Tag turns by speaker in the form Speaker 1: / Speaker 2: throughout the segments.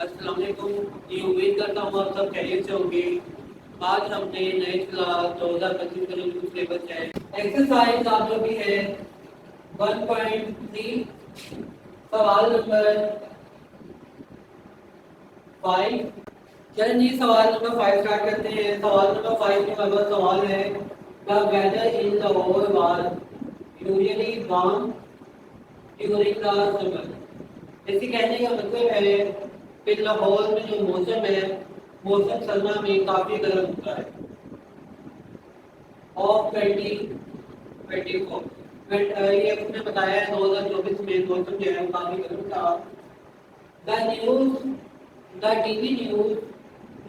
Speaker 1: अस्सलाम वालेकुम। ये उम्मीद करता हूँ आप सब खैरियत से होंगे। आज हमने नए क्लास 2025 का जो न्यू सिलेबस है एक्सरसाइज आप जो भी है 1.3 सवाल नंबर 5। चलें जी, सवाल नंबर 5 स्टार्ट करते हैं। सवाल नंबर 5 में हमारा सवाल है the weather in the whole was usually warm during the summer. इसी कहने का मतलब है कि लाहौर में जो मौसम है मौसम सरमा में काफ़ी गर्म होता है। ऑफ 2024 ये उसने बताया है 2024 में मौसम जो है काफ़ी गर्म था। The news the TV news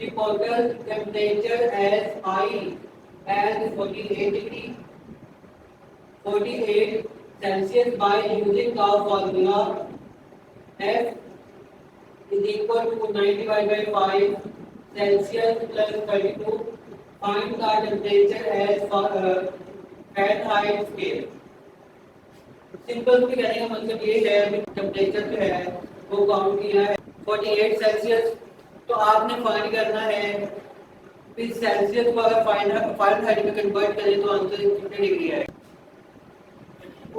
Speaker 1: reporter temperature as high as 48 Celsius by using the formula F is equal to 9 divided by 5 Celsius plus 32. Find the temperature as Fahrenheit scale. Simple भी कहने का मतलब ये है कि टेम्परेचर जो है वो काउंट किया है 48 सेल्सियस। तो आपने फाइंड करना है कि सेल्सियस को अगर फारेनहाइट में कन्वर्ट करें तो आंसर कितने डिग्री है।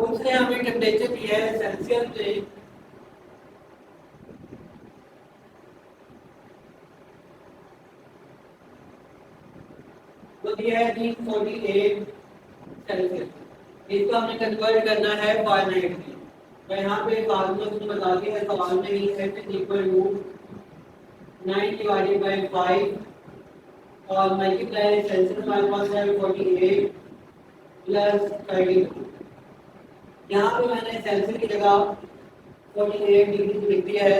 Speaker 1: उसने हमें टेम्परेचर दिया है सेल्सियस में तो दिया है 48 सेल्सियस। इसको हमने कन्वर्ट करना है फारेनहाइट में। तो यहाँ पे फार्मूला उसने बता दिया है सवाल में ही F is equal to 9 divided by 5 और मल्टीप्लाई सेल्सियस हमारे पास है 48 प्लस 32। यहाँ पे मैंने सेल्सियस की जगह 48 डिग्री लिख दिया है।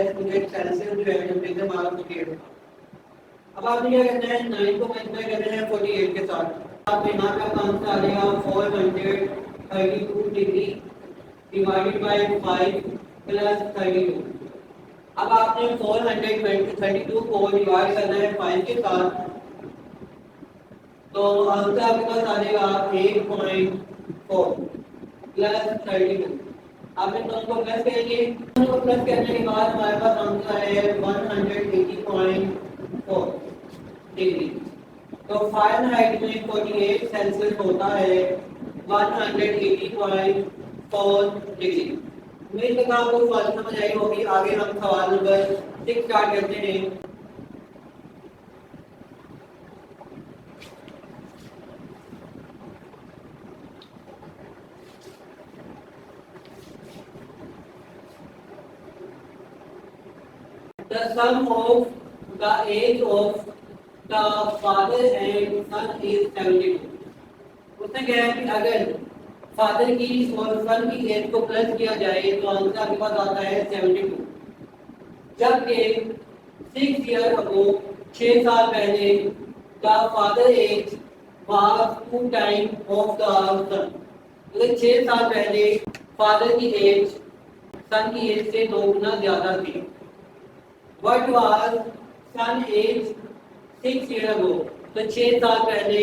Speaker 1: सेल्सियस जो है टेम्परेचर हमारा 48 था। अब आपने क्या करना है 9 को मल्टीप्लाई करना है 48 के साथ। आप यहाँ पे आपका आंसर आ जाएगा 432 डिग्री डिवाइडेड बाय 5 प्लस 32। अब आपने 432 को डिवाइड करना है 5 के साथ तो आंसर आपके पास आ जाएगा 8.4 प्लस 32। आपने दोनों को प्लस करेंगे। दोनों को प्लस करने के बाद हमारे पास आंसर है 180.4 डिग्री। तो फारेनहाइट में 48 सेल्सियस होता है 180.4 डिग्री। उम्मीद करता हूं आपको सवाल समझ आई होगी। आगे हम सवाल नंबर 6 स्टार्ट करते हैं। The sum of the age of the father and son is 72। उसने कहा है कि अगर फादर की और सन की एज को प्लस किया जाए तो आंसर आपके पास आता है 72। जबकि 6 ईयर अगो 6 साल पहले the father age was 2 time of the son. मतलब 6 साल पहले फादर की एज सन की एज से 2 गुना ज्यादा थी। What was son age 6 years ago? तो 6 साल पहले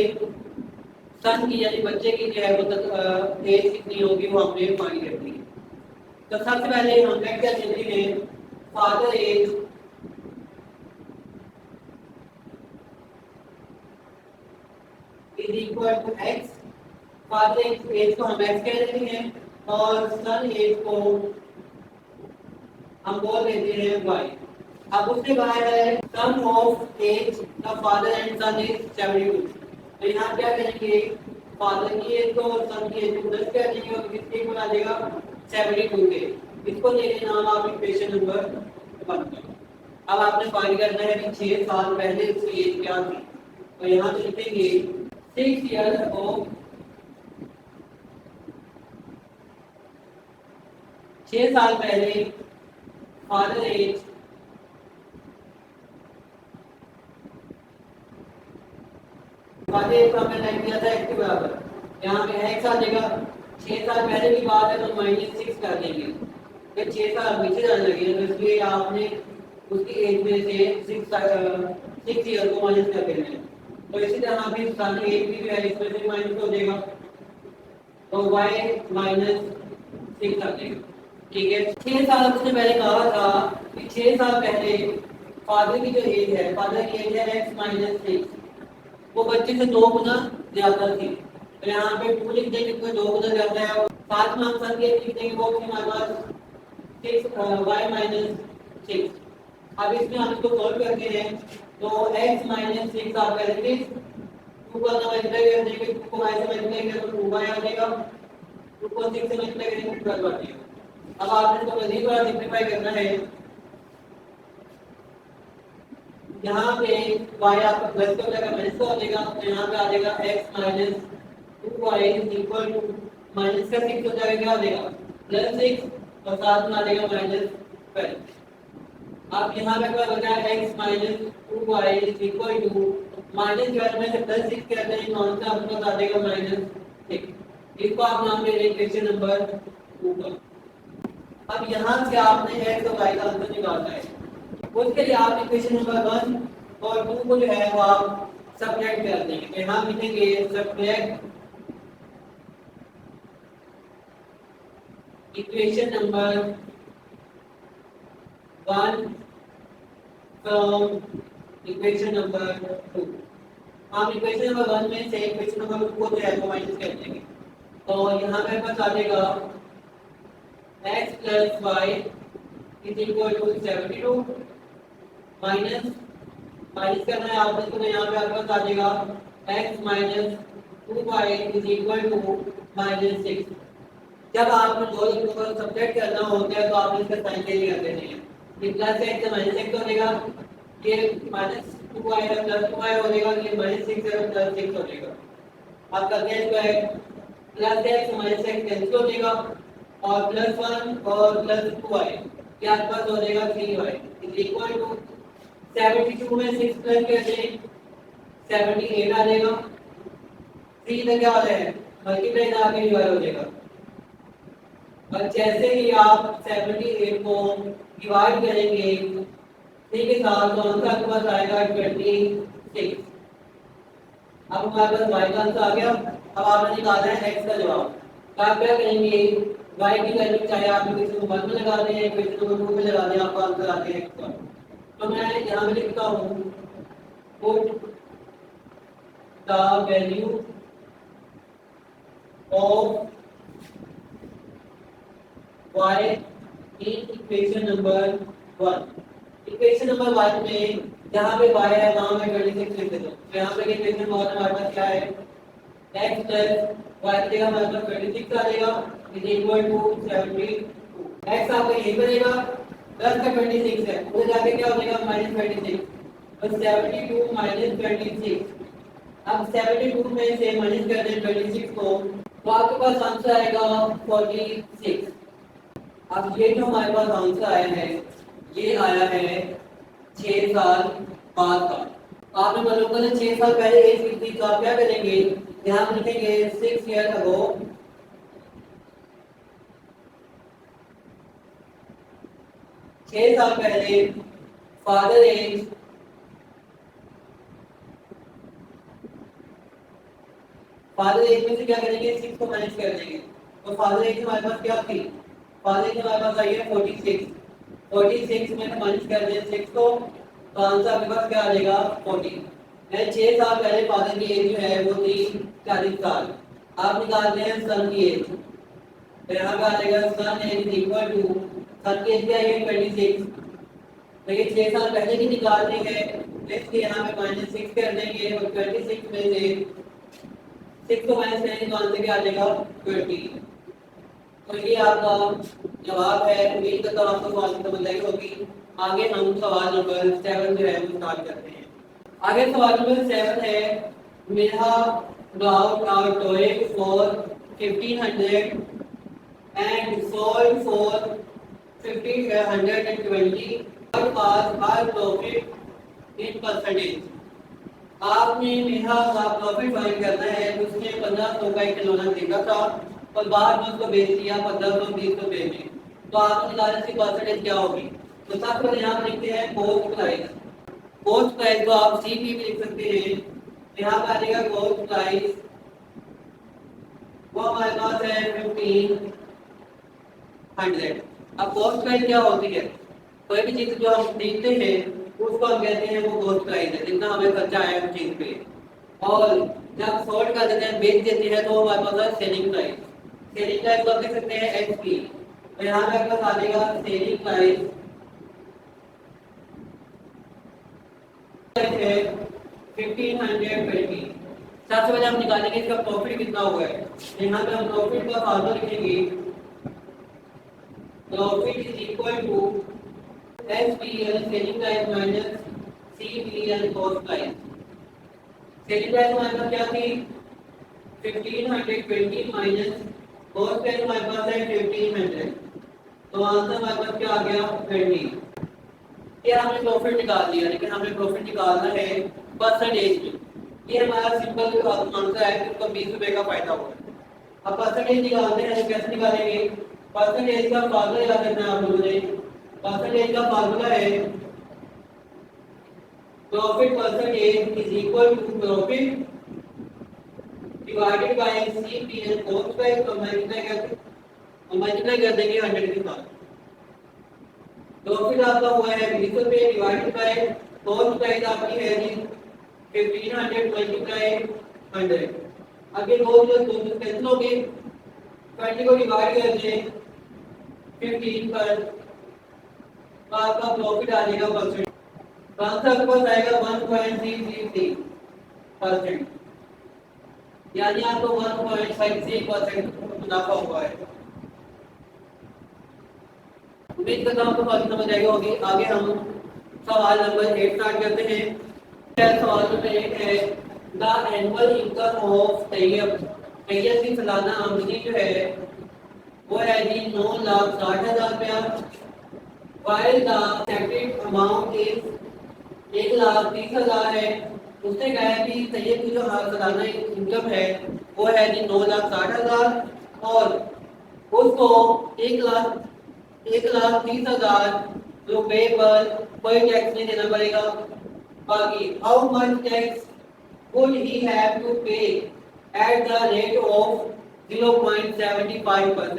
Speaker 1: सन की यानी बच्चे की जो है वो एज कितनी होगी वो हमने फाइंड करनी है। तो सबसे पहले हम क्या लेते हैं father age is equal to x. Father age को हम एक्स कह देते हैं और सन एज को हम बोल देते हैं वाई। अब उसके बाद है sum of age the father and son is 72। तो यहाँ क्या करेंगे फादर की एज को और सन की एज को प्लस कर देंगे और कितने को बना देगा 72 के। इसको ले लेना नाम आप इक्वेशन नंबर 1 का। अब आपने फाइंड करना है कि 6 साल पहले उसकी एज क्या थी। तो यहाँ पे लिखेंगे 6 ईयर्स ऑफ 6 साल पहले फादर एज फादर को हमने टाइप किया था एक्स के बराबर। यहाँ पे एक्स आ जाएगा। 6 साल पहले की बात है तो -6 कर देंगे। फिर 6 साल पीछे जाने लगे तो इसलिए आपने उसकी एज में से 6 ईयर को माइनस कर देना है। तो इसी तरह भी सन एज भी है इसमें से माइनस हो जाएगा तो y -6 आ जाएगा। ठीक है 6 साल उसने पहले कहा था कि 6 साल पहले फादर की जो एज है, फादर की एज है x माइनस 6, वो बच्चे से 2 गुना ज्यादा थी, तो यहाँ पे 2 लिख देंगे तो 2 गुना ज्यादा है, और साथ में हम सर के लिख देंगे वो हमारे पास 6 y माइनस 6। अब इसमें हम इसको सॉल्व करते हैं, तो x माइनस 6 आप करेंगे 2 को मल्टीप्लाई कर देंगे, 2 को y से मल्टीप्लाई करें तो 2y आ जाएगा, 2 को 6 से मल्टीप्लाई करेंगे तो 12 आ जाएगा। अब आपने इसको मजीद थोड़ा सिंपलीफाई करना है, यहाँ पे y आपका प्लस का जगह माइनस का हो जाएगा, तो यहाँ पे आ जाएगा x minus 2y equal to minus का 6 हो जाएगा, क्या हो जाएगा प्लस 6 और साथ में आ जाएगा माइनस 12। अब यहाँ पे क्या बचा है x minus 2y equal to minus 12 में से प्लस 6 करते हैं, कौन सा आपके पास आ जाएगा माइनस 6। इसको आप नाम दे रहे हैं क्वेश्चन नंबर 2 का। अब यहाँ से आपने x और y का आंसर निकालना है, उसके लिए आप इक्वेशन नंबर 1 और 2 को जो है वो आप सब्ट्रैक्ट कर देंगे, तो यहाँ लिखेंगे subtract equation number 1 from equation number 2। हम इक्वेशन नंबर 1 में से इक्वेशन नंबर 2 को जो है वो माइनस कर देंगे, तो यहाँ मेरे पास आ जाएगा x plus y is equal to 72 minus minus करना है आपको, तो यहाँ पे आपके पास आ जाएगा x minus 2y is equal to minus 6। जब आपको दो लिखों को सब्ट्रैक्ट करना होता है तो आप इसका साइन चेंज कर देते हैं, ये प्लस x से माइनस x हो जाएगा, ये माइनस 2y है प्लस 2y हो जाएगा, ये माइनस 6 है प्लस 6 हो जाएगा। आप करते हैं इसको plus x minus x cancel हो जाएगा, और प्लस 1 और प्लस 2y ये आपके पास हो जाएगा 3y इज इक्वल टू 72 में 6 प्लस कर दें 78 आ जाएगा, 3 इधर क्या हो जाएगा मल्टीप्लाई आके डिवाइड हो जाएगा, और जैसे ही आप 78 को डिवाइड करेंगे 3 के साथ तो आंसर आपके पास आएगा 26। अब हमारे पास y का आंसर आ गया। अब आपने निकालना है x का जवाब, तो आप क्या करेंगे y की वैल्यू चाहे आप किसी को 1 में लगा दें किसी को 2 में लगा दें, आपको आंसर आ गया x का। तो मैं यहाँ पे लिखता हूँ put the value of y in equation number 1। Equation number 1 में जहाँ पे y है वहाँ मैं 26 लिख देता हूँ, तो यहाँ पे इक्वेशन 1 हमारे पास क्या है x प्लस y देगा हमारे पास 26 आ जाएगा इज इक्वल टू 72। x आपका यही बनेगा प्लस का 26 है, उधर जाके क्या हो जाएगा माइनस 26, तो 72 माइनस 26। अब 72 में से माइनस कर दें 26 को, तो आपके पास आंसर आएगा 46। अब ये जो हमारे पास आंसर आया है ये आया है 6 साल बाद का। आपने मालूम करा 6 साल पहले एज कितनी, तो आप क्या करेंगे यहाँ पर लिखेंगे 6 ईयर अगो, 6 साल पहले फादर एज में से क्या करेंगे 6 को माइनस कर देंगे, तो फादर एज हमारे पास क्या थी, फादर एज हमारे पास आई है 46 में से माइनस कर दें 6 को, तो आंसर आपके पास क्या आ जाएगा 40। 6 साल पहले फादर की एज जो है वो थी 40 साल। आप निकालते हैं सन की एज, तो यहाँ पे आ जाएगा सन एज इक्वल टू सन की एज क्या है 26, तो ये 6 साल पहले की निकालनी है, इसलिए यहाँ पे माइनस 6 कर देंगे, और 26 में से 6 को माइनस करेंगे तो आंसर क्या आ जाएगा 20। तो ये आपका जवाब है। उम्मीद करता हूँ आपको सवाल की समझ आई होगी। आगे हम सवाल नंबर 7 जो है वो स्टार्ट करते हैं। आगे सवाल नंबर 7 है मेरा doubt are toy for 1500 and solve for 1520 और पास आर प्रॉफिट इन परसेंटेज। आपने मेरा प्रॉफिट फाइंड करना है, उसने 1500 का एक खिलौना खरीदा था और बाद में उसको बेच दिया 1520 रुपए में, तो आपको निकालने की परसेंटेज क्या होगी। तो सबसे पहले यहाँ लिखते हैं कॉस्ट प्राइस। कॉस्ट प्राइस को आप सीपी भी लिख सकते हैं, यहाँ पर आ जाएगा कॉस्ट प्राइस, वो हमारे पास है 1500। अब कॉस्ट प्राइस क्या होती है, कोई भी चीज जो हम खरीदते हैं उसको हम कहते हैं वो कॉस्ट प्राइस है, जितना हमें खर्चा आया उस चीज पे। और जब शॉर्ट कर देते हैं, बेच देते हैं, तो हमारे पास है सेलिंग प्राइस। सेलिंग प्राइस को आप लिख सकते हैं एसपी। तो यहाँ पे आपका आ जाएगा सेलिंग प्राइस है 1520। सबसे पहले हम निकालेंगे इसका प्रॉफिट कितना हुआ है। यहाँ पे हम प्रॉफिट का फार्मूला लिखेंगे, profit is equal to SPL selling price minus CPL cost price. Selling price हमारे पास क्या थी 1520 माइनस कॉस्ट प्राइस हमारे पास है 1500, तो आंसर हमारे पास क्या आ गया 20। ये हमने प्रॉफिट निकाल लिया, लेकिन हमें प्रॉफिट निकालना है परसेंटेज में। ये हमारा सिंपल आंसर है कि उसको 20 रुपए का फायदा हुआ। अब परसेंटेज निकालते हैं, तो कैसे निकालेंगे। परसेंटेज का फार्मूला याद रखना है आप लोगों ने। परसेंटेज का फार्मूला है profit percentage is equal to profit divided by CPL cost price. तो मल्टीप्लाई कर देंगे 100 के साथ। प्रॉफिट आपका हुआ है 20 रुपए डिवाइडेड बाय कॉस्ट प्राइस आपकी है जी 1500 मल्टीप्लाई 100। अब ये दो कैंसिल हो गए, 20 को डिवाइड कर दें 15 पर, तो आपका प्रॉफिट आ जाएगा परसेंट। तो आंसर आपके पास आएगा 1.333%, यानी आपको 1.53% मुनाफा हुआ है। उम्मीद करता हूं आपको बात समझ आएगी होगी। आगे हम सवाल नंबर 8 स्टार्ट करते हैं। सवाल नंबर 8 है the annual income of Taiyab. Taiyab की सालाना आमदनी जो है वो है जी 9,60,000 रुपया, while the expected amount is 1,30,000 है। उसने कहा है कि तैयब की जो सालाना इनकम है वो है जी 9,60,000 और उसको 1,30,000 रुपए पर कोई टैक्स नहीं देना पड़ेगा। बाकी how much tax would he have to pay at the rate of 0.75%।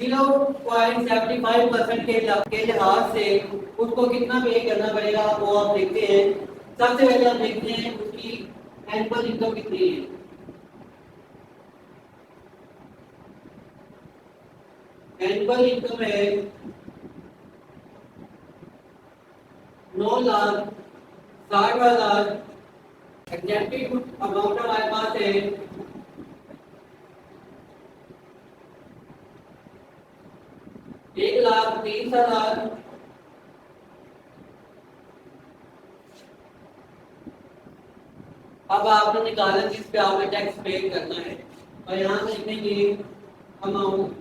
Speaker 1: 0.75% के लिहाज से उसको कितना पे करना पड़ेगा वो आप देखते हैं। सबसे पहले हम देखते हैं उसकी एनुअल इनकम कितनी है। एनुअल इनकम है 9,60,000। एग्जैक्टिव अमाउंट हमारे पास है 1,30,000। अब आपने निकाला जिस पे आपने टैक्स पे करना है, और यहाँ से लिखेंगे अमाउंट।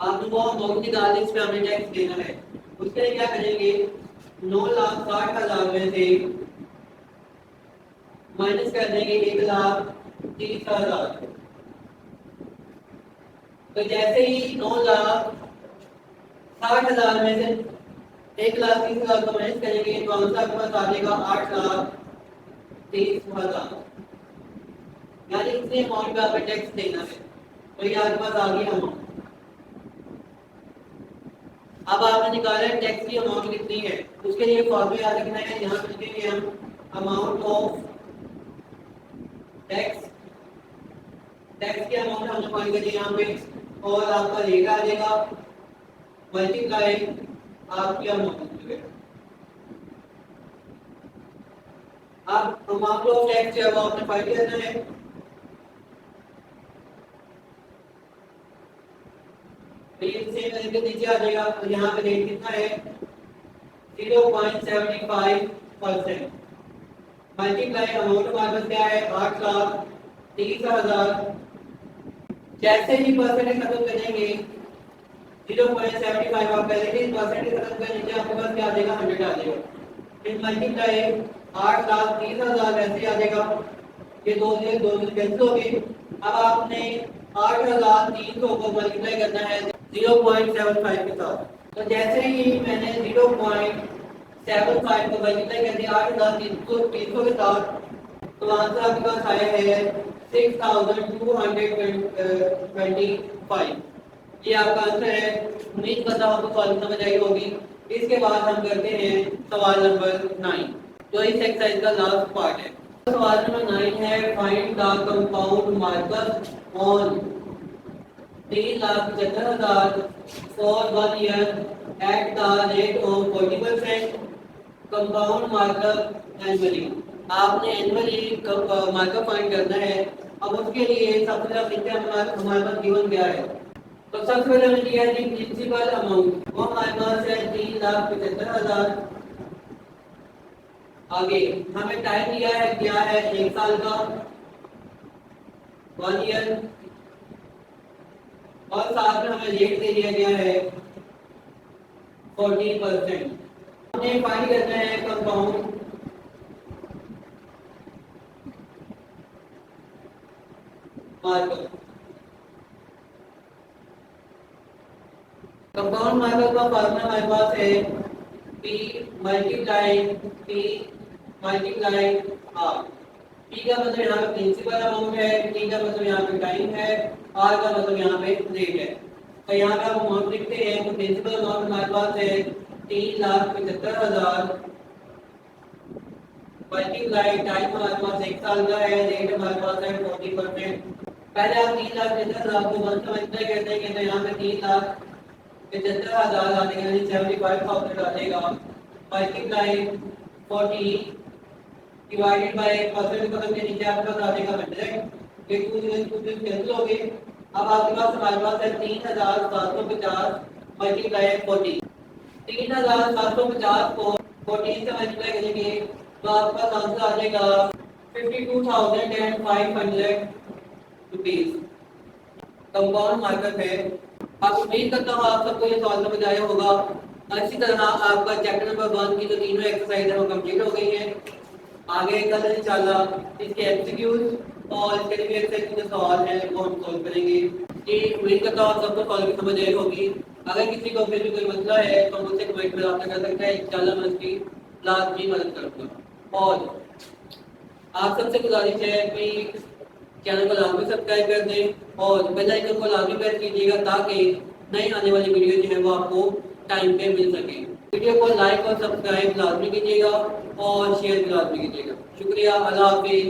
Speaker 1: आपने वो अमाउंट निकालने जिस पे हमें टैक्स देना है। उसके लिए क्या करेंगे 9,60,000 में से माइनस कर देंगे 1,30,000। तो जैसे ही 9,60,000 में से 1,30,000 को माइनस करेंगे तो आंसर आपके पास आ जाएगा 8,30,000, यानी इतने अमाउंट पे आपको टैक्स देना है। तो ये आपके पास आ गया अमाउंट। अब आपने निकाला टैक्स की अमाउंट कितनी है, उसके लिए फॉर्मूला याद रखना है। यहाँ पे लिखेंगे हम अमाउंट ऑफ टैक्स। टैक्स की अमाउंट हमने फाइंड करी यहाँ पे, और आपका रेट आ जाएगा मल्टीप्लाई आपकी अमाउंट। अब अमाउंट ऑफ टैक्स जो है वो आपने फाइंड करना है। सेम करके नीचे आ जाएगा। तो यहाँ पे रेट कितना है 0.75%। मल्टीप्लाई अमाउंट हमारे पास क्या है 8,30,000। जैसे ही परसेंटेज खत्म करेंगे 0.75 आप पहले ही परसेंटेज खत्म कर लीजिए, आपके पास क्या आ जाएगा 100 आ जाएगा। फिर मल्टीप्लाई 8,30,000 वैसे आ जाएगा। ये दो कैंसिल हो गए। अब आपने 8,300 को मल्टीप्लाई करना है 0.75 के साथ। तो जैसे ही मैंने 0.75 को मल्टीप्लाई कर दिया 8,300 के साथ, तो आंसर आपके पास आया है 6,225। ये आपका आंसर है। उम्मीद करता हूँ आपको सॉल्व समझ आई होगी। इसके बाद हम करते हैं सवाल नंबर 9, जो इस एक्सरसाइज का लास्ट पार्ट है। सवाल नंबर 9 है, find the compound markers on 3,75,000 for 1 year at the rate of 40%। Compound markup annually, आपने एनुअली मार्कअप फाइंड करना है। अब उसके लिए सबसे पहले देखते हैं हमारे पास गिवन क्या है। तो सबसे पहले हमने लिया है प्रिंसिपल अमाउंट, वो हमारे पास है 3,75,000। आगे हमें टाइम दिया है, क्या है 1 साल का, 1 ईयर, और साथ में हमें रेट दे दिया गया है 40%। हमने फाइंड करना है कंपाउंड मार्कअप। कंपाउंड मार्कअप का फॉर्मूला हमारे पास है P मल्टीप्लाई R। P का मतलब यहाँ पे प्रिंसिपल अमाउंट है, T का मतलब यहाँ पे टाइम है, R का मतलब यहाँ पे रेट है। तो यहाँ पे हम अमाउंट लिखते हैं, तो प्रिंसिपल अमाउंट हमारे पास है 3,75,000 मल्टीप्लाई टाइम हमारे पास 1 साल का है, रेट हमारे पास है 40%। पहले आप 3,75,000 को 1 से मल्टीप्लाई करते हैं, तो यहाँ पे 3,75,000 आने यानी 75,000 आ जाएगा, मल्टीप्लाई 40 डिवाइडेड बाय परसेंट पकड़ के नीचे आपके पास आ जाएगा 100। ये 2 कैंसिल हो गए। अब आपके पास हमारे पास है 3,750 मल्टीप्लाई 40। 3,750 को 40 से मल्टीप्लाई करेंगे तो आपका आंसर आ जाएगा 52,500 रुपीज। कंपाउंड मार्कअप है। आप उम्मीद करता हूँ आप सबको ये सवाल समझ आया होगा। इसी तरह आपका चैप्टर नंबर 1 की जो तीनों एक्सरसाइज है वो कंप्लीट हो गई है। आगे कल इंशाल्लाह इसके एमसीक्यूज और इसके लिए एक्सरसाइज के सवाल हैं वो हम सॉल्व करेंगे। कि उम्मीद करता हूँ आप सबको सॉल्व समझ आई होगी। अगर किसी को फिर भी कोई मसला है तो मुझसे कमेंट में रब्ता कर सकता है, इंशाल्लाह मैं उसकी लाजमी मदद करूँगा। और आप सबसे गुजारिश है कि चैनल को लाजमी सब्सक्राइब कर दें और बेल आइकन को लाजमी प्रेस कीजिएगा ताकि नई आने वाली वीडियो जो है वो आपको टाइम पे मिल सके। वीडियो को लाइक और सब्सक्राइब लाजमी कीजिएगा और शेयर भी लाजमी कीजिएगा। शुक्रिया, अल्लाह हाफिज़।